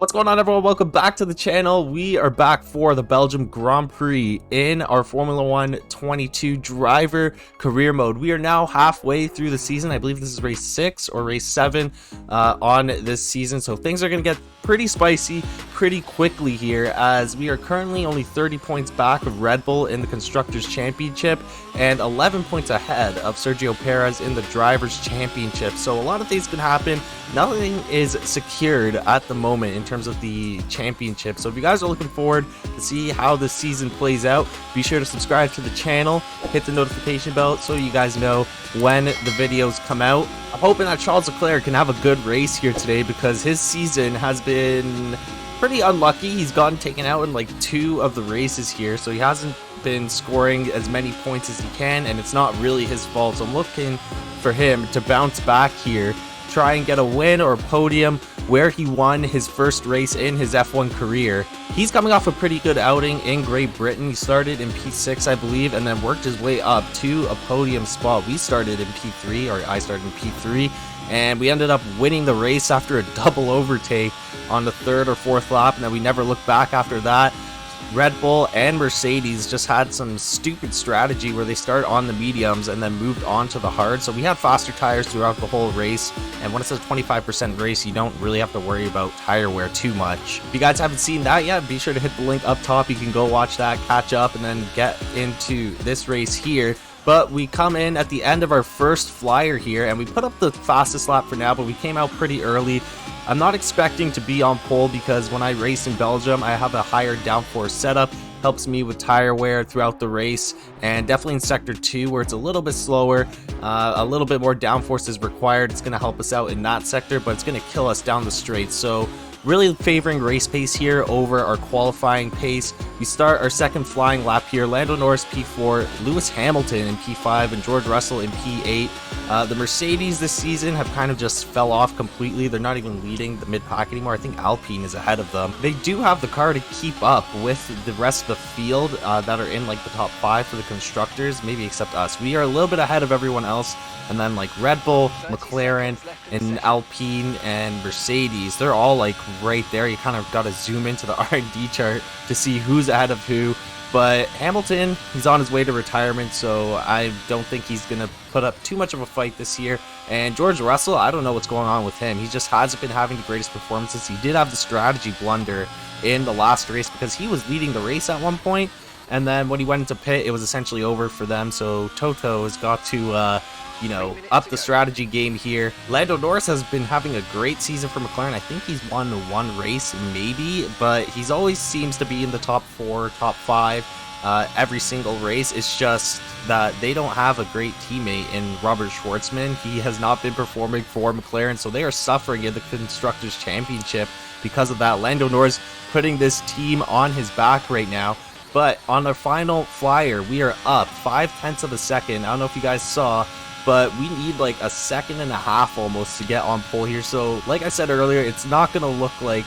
What's going on, everyone? Welcome back to the channel. We are back for the Belgium Grand Prix in our Formula 1 22 driver career mode. We are now halfway through the season. I believe this is race 6 or race 7 on this season, so things are going to get pretty spicy pretty quickly here, as we are currently only 30 points back of Red Bull in the Constructors Championship and 11 points ahead of Sergio Perez in the Drivers Championship. So a lot of things can happen. Nothing is secured at the moment in terms of the championship. So if you guys are looking forward to see how this season plays out, be sure to subscribe to the channel, hit the notification bell so you guys know when the videos come out. I'm hoping that Charles Leclerc can have a good race here today, because his season has been pretty unlucky. He's gotten taken out in like 2 of the races here, so he hasn't been scoring as many points as he can, and it's not really his fault. So I'm looking for him to bounce back here, try and get a win or a podium where he won his first race in his F1 career. He's coming off a pretty good outing in Great Britain. He started in P6, I believe, and then worked his way up to a podium spot. We started in P3, or I started in P3, and we ended up winning the race after a double overtake on the 3rd or 4th lap, and then we never looked back after that. Red Bull and Mercedes just had some stupid strategy where they started on the mediums and then moved on to the hard. So we had faster tires throughout the whole race, and when it's a 25% race, you don't really have to worry about tire wear too much. If you guys haven't seen that yet, be sure to hit the link up top. You can go watch that, catch up, and then get into this race here. But we come in at the end of our first flyer here, and we put up the fastest lap for now, but we came out pretty early. I'm not expecting to be on pole, because when I race in Belgium, I have a higher downforce setup. Helps me with tire wear throughout the race, and definitely in sector 2 where it's a little bit slower, a little bit more downforce is required. It's going to help us out in that sector, but it's going to kill us down the straight. So really favoring race pace here over our qualifying pace. We start our second flying lap here. Lando Norris P4, Lewis Hamilton in P5, and George Russell in P8. The Mercedes this season have kind of just fell off completely. They're not even leading the mid-pack anymore. I think Alpine is ahead of them. They do have the car to keep up with the rest of the field that are in like the top 5 for the constructors, maybe except us. We are a little bit ahead of everyone else. And then like Red Bull, McLaren, and Alpine and Mercedes, they're all like right there. You kind of got to zoom into the R&D chart to see who's ahead of who. But Hamilton, he's on his way to retirement, so I don't think he's going to put up too much of a fight this year. And George Russell, I don't know what's going on with him. He just hasn't been having the greatest performances. He did have the strategy blunder in the last race, because he was leading the race at one point, and then when he went into pit, it was essentially over for them. So Toto has got to up the strategy game here. Lando Norris has been having a great season for McLaren. I think he's won 1 race maybe, but he's always seems to be in the top 4, top 5 every single race. It's just that they don't have a great teammate in Robert Schwartzman. He has not been performing for McLaren, so they are suffering in the Constructors Championship because of that. Lando Norris putting this team on his back right now. But on the final flyer, we are up 0.5 of a second. I don't know if you guys saw, but we need like a 1.5 seconds almost to get on pole here. So like I said earlier, it's not going to look like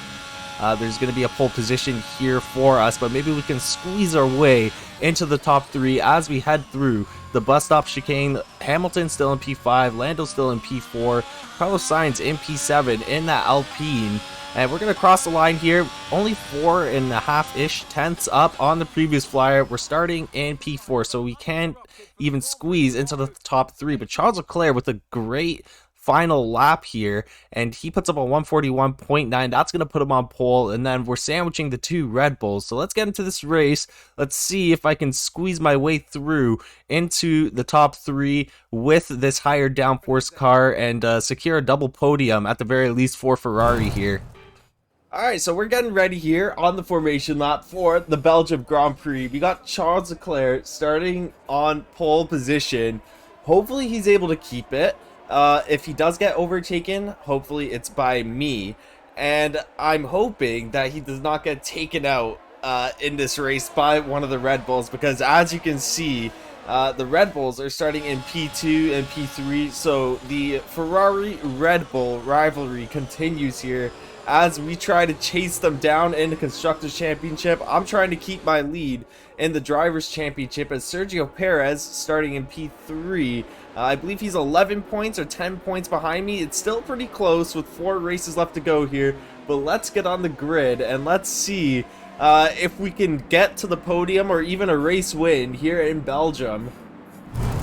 there's going to be a pole position here for us, but maybe we can squeeze our way into the top 3 as we head through the bus stop chicane. Hamilton still in P5, Lando still in P4, Carlos Sainz in P7 in that Alpine. And we're going to cross the line here, only 4.5-ish tenths up on the previous flyer. We're starting in P4, so we can't even squeeze into the top 3. But Charles Leclerc with a great final lap here, and he puts up a 141.9. That's going to put him on pole, and then we're sandwiching the 2 Red Bulls. So let's get into this race. Let's see if I can squeeze my way through into the top 3 with this higher downforce car and secure a double podium at the very least for Ferrari here. Alright, so we're getting ready here on the formation lap for the Belgium Grand Prix. We got Charles Leclerc starting on pole position. Hopefully he's able to keep it. If he does get overtaken, hopefully it's by me. And I'm hoping that he does not get taken out in this race by one of the Red Bulls, because as you can see, the Red Bulls are starting in P2 and P3. So the Ferrari-Red Bull rivalry continues here as we try to chase them down in the Constructors Championship. I'm trying to keep my lead in the Drivers Championship as Sergio Perez starting in P3. I believe he's 11 points or 10 points behind me. It's still pretty close with 4 races left to go here. But let's get on the grid and let's see if we can get to the podium or even a race win here in Belgium.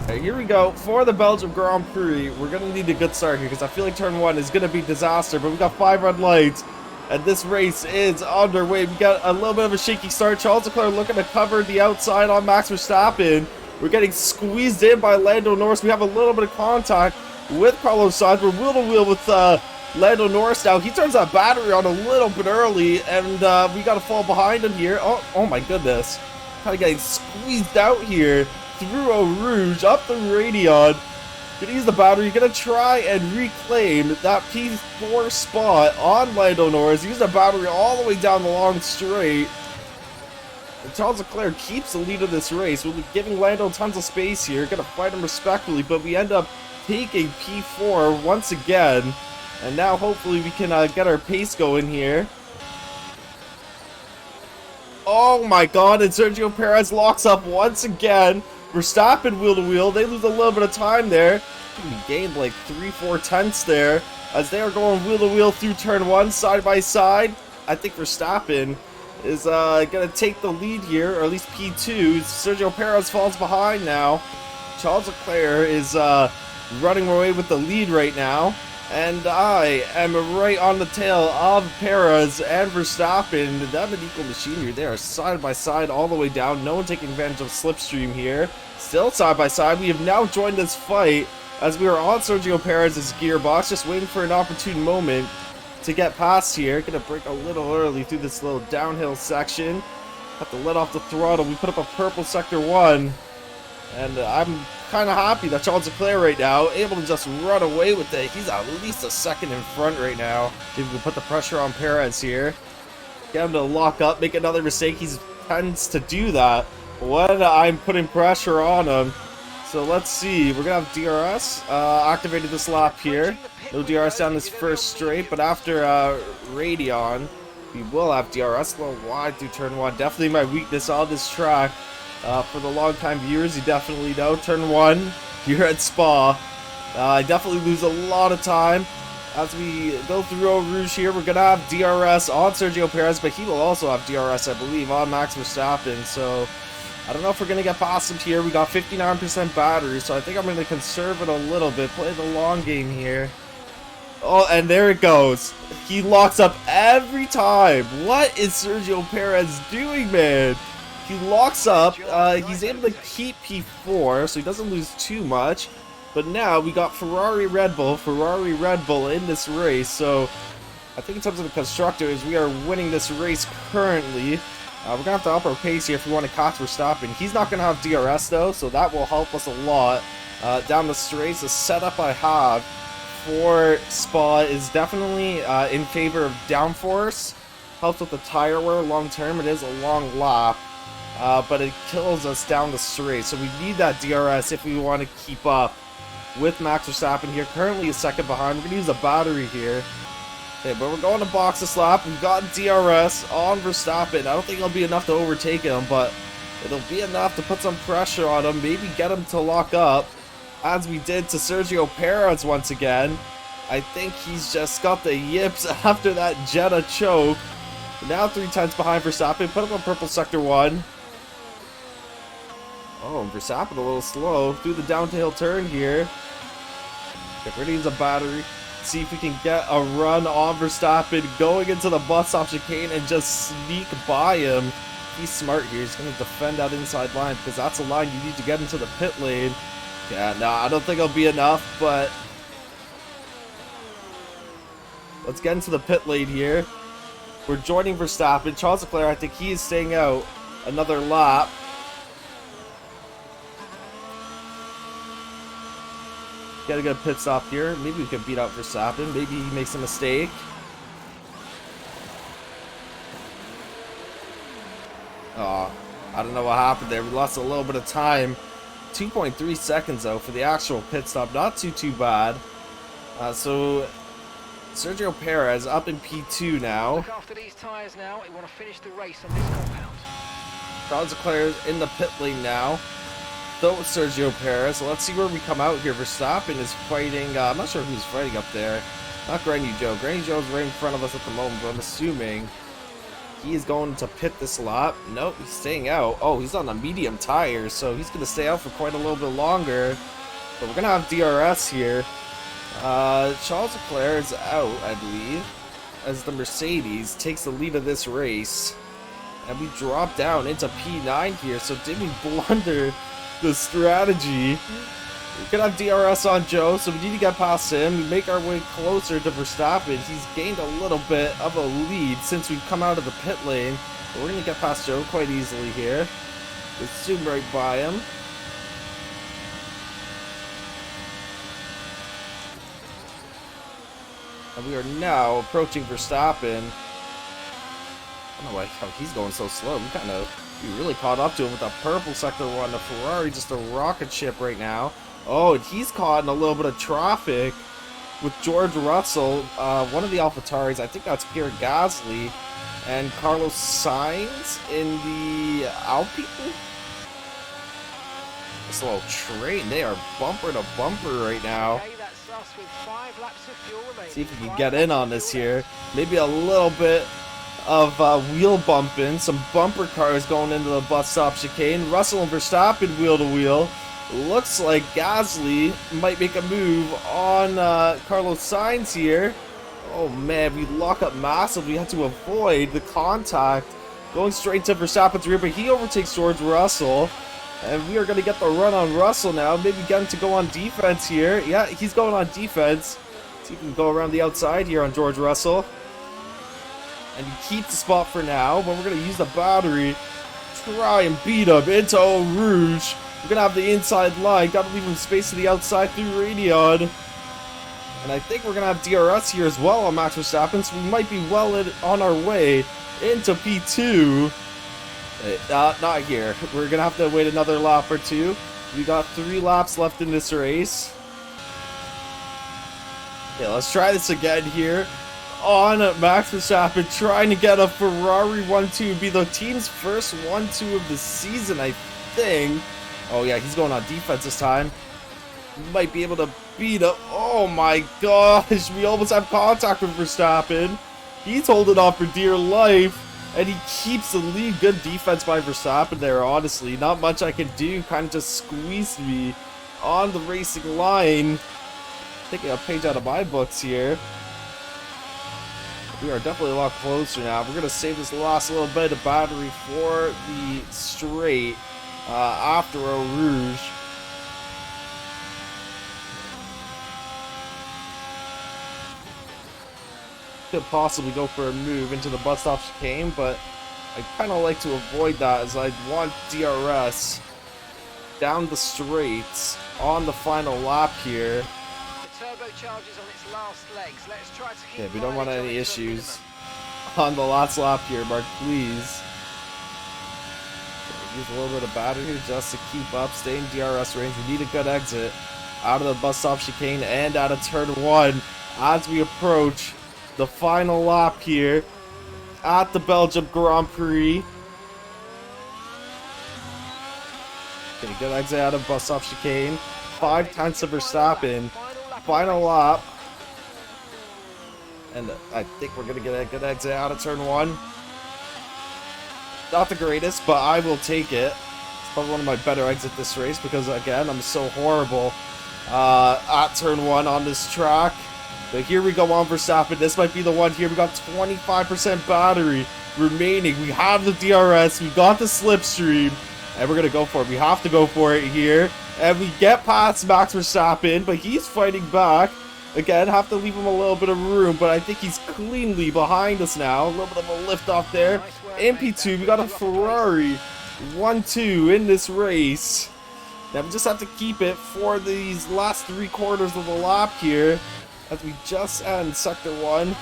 Okay, here we go for the Belgium Grand Prix. We're going to need a good start here because I feel like turn 1 is going to be disaster. But we got 5 red lights and this race is underway. We got a little bit of a shaky start. Charles Leclerc looking to cover the outside on Max Verstappen. We're getting squeezed in by Lando Norris. We have a little bit of contact with Carlos Sainz. We're wheel to wheel with Lando Norris now. He turns that battery on a little bit early, and we got to fall behind him here. Oh my goodness. Kind of getting squeezed out here through Eau Rouge, up the Radion. Gonna use the battery, gonna try and reclaim that P4 spot on Lando Norris. Use the battery all the way down the long straight. And Charles Leclerc keeps the lead of this race. We'll be giving Lando tons of space here. Gonna fight him respectfully, but we end up taking P4 once again. And now hopefully we can get our pace going here. Oh my god, and Sergio Perez locks up once again. Verstappen wheel to wheel. They lose a little bit of time there. We gained like 3-4 tenths there as they are going wheel to wheel through turn 1 side by side. I think Verstappen is going to take the lead here, or at least P2. Sergio Perez falls behind now. Charles Leclerc is running away with the lead right now. And I am right on the tail of Perez and Verstappen. Them an equal machine here. They are side by side all the way down. No one taking advantage of slipstream here. Still side by side. We have now joined this fight as we are on Sergio Perez's gearbox. Just waiting for an opportune moment to get past here. Gonna brake a little early through this little downhill section. Have to let off the throttle. We put up a purple sector 1. And I'm kind of happy that Charles Leclerc right now able to just run away with it. He's at least a second in front right now. See if we can put the pressure on Perez here. Get him to lock up, make another mistake. He tends to do that when I'm putting pressure on him. So let's see. We're going to have DRS activated this lap here. No DRS down this first straight, but after Radion, we will have DRS a little wide through turn 1. Definitely my weakness on this track. For the long-time viewers, you definitely know. Turn 1 here at Spa. I definitely lose a lot of time. As we go through Eau Rouge here, we're going to have DRS on Sergio Perez, but he will also have DRS, I believe, on Max Verstappen. So, I don't know if we're going to get past him here. We got 59% battery, so I think I'm going to conserve it a little bit. Play the long game here. Oh, and there it goes. He locks up every time. What is Sergio Perez doing, man? He locks up, he's able to keep P4, so he doesn't lose too much. But now we got Ferrari Red Bull in this race. So I think in terms of the constructors, we are winning this race currently. We're going to have to up our pace here if we want to catch Verstappen. He's not going to have DRS though, so that will help us a lot. Down the straight, the setup I have for Spa is definitely in favor of downforce. Helps with the tire wear long term. It is a long lap. But it kills us down the straight, so we need that DRS if we want to keep up with Max Verstappen here. Currently a second behind. We're going to use a battery here. Okay, but we're going to box this lap. We've got DRS on Verstappen. I don't think it'll be enough to overtake him, but it'll be enough to put some pressure on him. Maybe get him to lock up, as we did to Sergio Perez once again. I think he's just got the yips after that Jeddah choke. Now 3 tenths behind Verstappen. Put him on purple sector 1. Oh, Verstappen a little slow through the downhill turn here. Get ready to use a battery. See if we can get a run on Verstappen going into the bus stop chicane and just sneak by him. He's smart here. He's going to defend that inside line because that's a line you need to get into the pit lane. Yeah, no, I don't think it'll be enough, but let's get into the pit lane here. We're joining Verstappen. Charles Leclerc, I think he is staying out another lap. Gotta get a pit stop here. Maybe we can beat out Verstappen. Maybe he makes a mistake. Oh, I don't know what happened there. We lost a little bit of time. 2.3 seconds though for the actual pit stop. Not too bad. So Sergio Perez up in P2 now. Look after these tires now. You want to finish the race on this compound. Charles Leclerc in the pit lane now. So Sergio Perez. So let's see where we come out here. Verstappen is fighting. I'm not sure who's fighting up there. Not Granny Joe. Granny Joe's right in front of us at the moment, but I'm assuming he is going to pit this lap. Nope, he's staying out. Oh, he's on a medium tire, so he's going to stay out for quite a little bit longer. But we're going to have DRS here. Charles Leclerc is out, I believe, as the Mercedes takes the lead of this race. And we drop down into P9 here, so did we blunder the strategy? We could have DRS on Joe, so we need to get past him. We make our way closer to Verstappen. He's gained a little bit of a lead since we've come out of the pit lane. But we're going to get past Joe quite easily here. We'll zoom right by him. And we are now approaching Verstappen. I don't know how he's going so slow. We really caught up to him with that purple sector one. The Ferrari just a rocket ship right now. Oh, and he's caught in a little bit of traffic with George Russell, one of the AlphaTauris. I think that's Pierre Gasly, and Carlos Sainz in the Alpine. This little train, they are bumper to bumper right now. See if we can get in on this here. Maybe a little bit of wheel bumping. Some bumper cars going into the bus stop chicane. Russell and Verstappen wheel to wheel. Looks like Gasly might make a move on Carlos Sainz here. Oh man, we lock up massively. We had to avoid the contact. Going straight to Verstappen's rear, but he overtakes George Russell. And we are going to get the run on Russell now. Maybe get him to go on defense here. Yeah, he's going on defense. So he can go around the outside here on George Russell. And he keeps the spot for now, but we're going to use the battery. Try and beat him into Eau Rouge. We're going to have the inside line. Got to leave him space to the outside through Radion. And I think we're going to have DRS here as well on Max Verstappen, so we might be well on our way into P2. Not here. We're going to have to wait another lap or two. We got 3 laps left in this race. Okay, let's try this again here. On Max Verstappen, trying to get a Ferrari 1-2, be the team's first 1-2 of the season, I think. Oh yeah, he's going on defense this time. Might be able to beat up. Oh my gosh, we almost have contact with Verstappen. He's holding off for dear life, and he keeps the lead. Good defense by Verstappen there, honestly. Not much I can do, kind of just squeezed me on the racing line. Taking a page out of my books here. We are definitely a lot closer now. We're going to save this last little bit of battery for the straight after Eau Rouge. Could possibly go for a move into the bus stop chicane, but I kind of like to avoid that as I want DRS down the straights on the final lap here. Okay, we don't want any issues on the last lap here, Mark, please. Use a little bit of battery here just to keep up, stay in DRS range. We need a good exit out of the bus stop chicane and out of turn 1 as we approach the final lap here at the Belgium Grand Prix. Okay, good exit out of bus stop chicane. 5 tenths of Verstappen. Final lap. And I think we're going to get a good exit out of turn 1. Not the greatest, but I will take it. It's probably one of my better exits this race because, again, I'm so horrible at turn 1 on this track. But here we go on Verstappen. This might be the one here. We got 25% battery remaining. We have the DRS. We got the slipstream. And we're going to go for it. We have to go for it here. And we get past Max Verstappen, but he's fighting back. Again, have to leave him a little bit of room, but I think he's cleanly behind us now. A little bit of a lift off there. In P2, we got a Ferrari 1-2 in this race. Now we just have to keep it for these last 3/4 of the lap here as we just end Sector 1.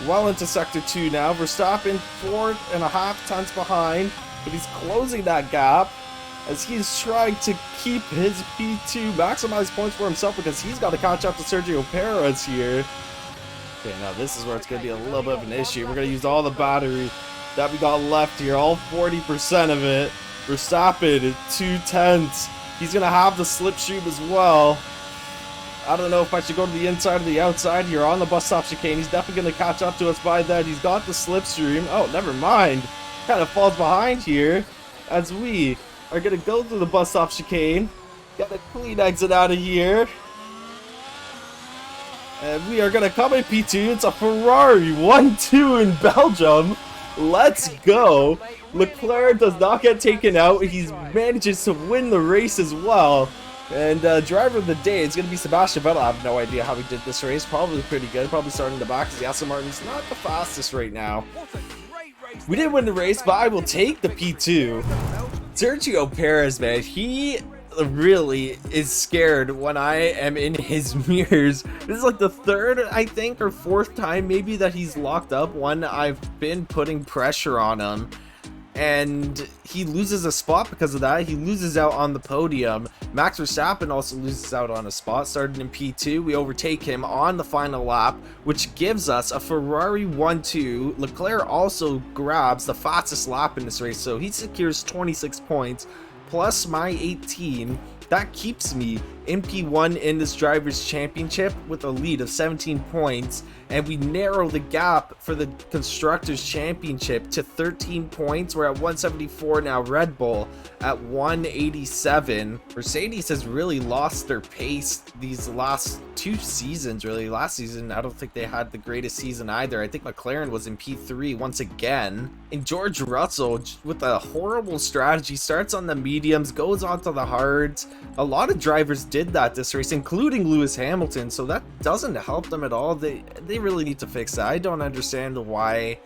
Well into Sector 2 now. Verstappen 4.5 tenths behind, but he's closing that gap as he's trying to keep his P2, maximize points for himself because he's got to catch up to Sergio Perez here. Okay, now this is where it's going to be a little bit of an issue. We're going to use all the battery that we got left here, all 40% of it. Verstappen at 2 tenths. He's going to have the slipstream as well. I don't know if I should go to the inside or the outside here on the bus stop chicane. He's definitely going to catch up to us by then. He's got the slipstream. Oh, never mind. Kind of falls behind here as we are going to go through the bus stop chicane. Got a clean exit out of here. And we are going to come in P2. It's a Ferrari 1-2 in Belgium. Let's go. Leclerc does not get taken out. He manages to win the race as well. And driver of the day is going to be Sebastian Vettel. I have no idea how he did this race. Probably pretty good. Probably starting in the back because the Aston Martin's not the fastest right now. We didn't win the race, but I will take the P2. Sergio Perez, man, he really is scared when I am in his mirrors. This is like the third, I think, or fourth time maybe that he's locked up when I've been putting pressure on him. And he loses a spot because of that. He loses out on the podium. Max Verstappen also loses out on a spot. Starting in P2, we overtake him on the final lap, which gives us a Ferrari 1-2. Leclerc also grabs the fastest lap in this race, so he secures 26 points plus my 18. That keeps me in P1 in this Drivers' Championship with a lead of 17 points, and we narrow the gap for the Constructors' Championship to 13 points. We're at 174 now, Red Bull at 187. Mercedes has really lost their pace these last two seasons, really. Last season, I don't think they had the greatest season either. I think McLaren was in P3 once again. And George Russell, with a horrible strategy, starts on the mediums, goes onto the hards. A lot of drivers did that this race, including Lewis Hamilton, so that doesn't help them at all. They really need to fix that. I don't understand why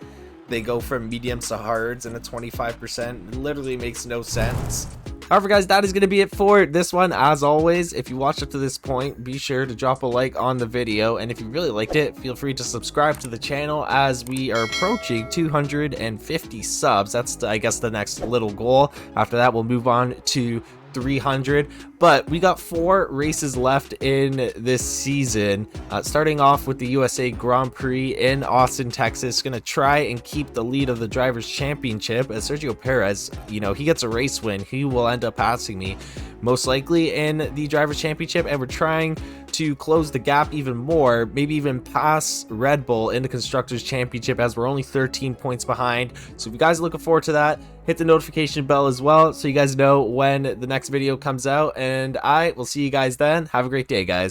they go from mediums to hards and a 25%. It literally makes no sense. However, guys, that is going to be it for this one. As always, if you watched up to this point, be sure to drop a like on the video. And if you really liked it, feel free to subscribe to the channel as we are approaching 250 subs. That's, I guess, the next little goal. After that, we'll move on to 300, but we got 4 races left in this season, starting off with the USA Grand Prix in Austin, Texas. Gonna try and keep the lead of the Drivers' Championship as Sergio Perez, you know, he gets a race win, he will end up passing me most likely in the Drivers' Championship, and we're trying to close the gap even more, maybe even pass Red Bull in the Constructors' Championship, as we're only 13 points behind. So if you guys are looking forward to that, hit the notification bell as well so you guys know when the next video comes out, and I will see you guys then. Have a great day, guys.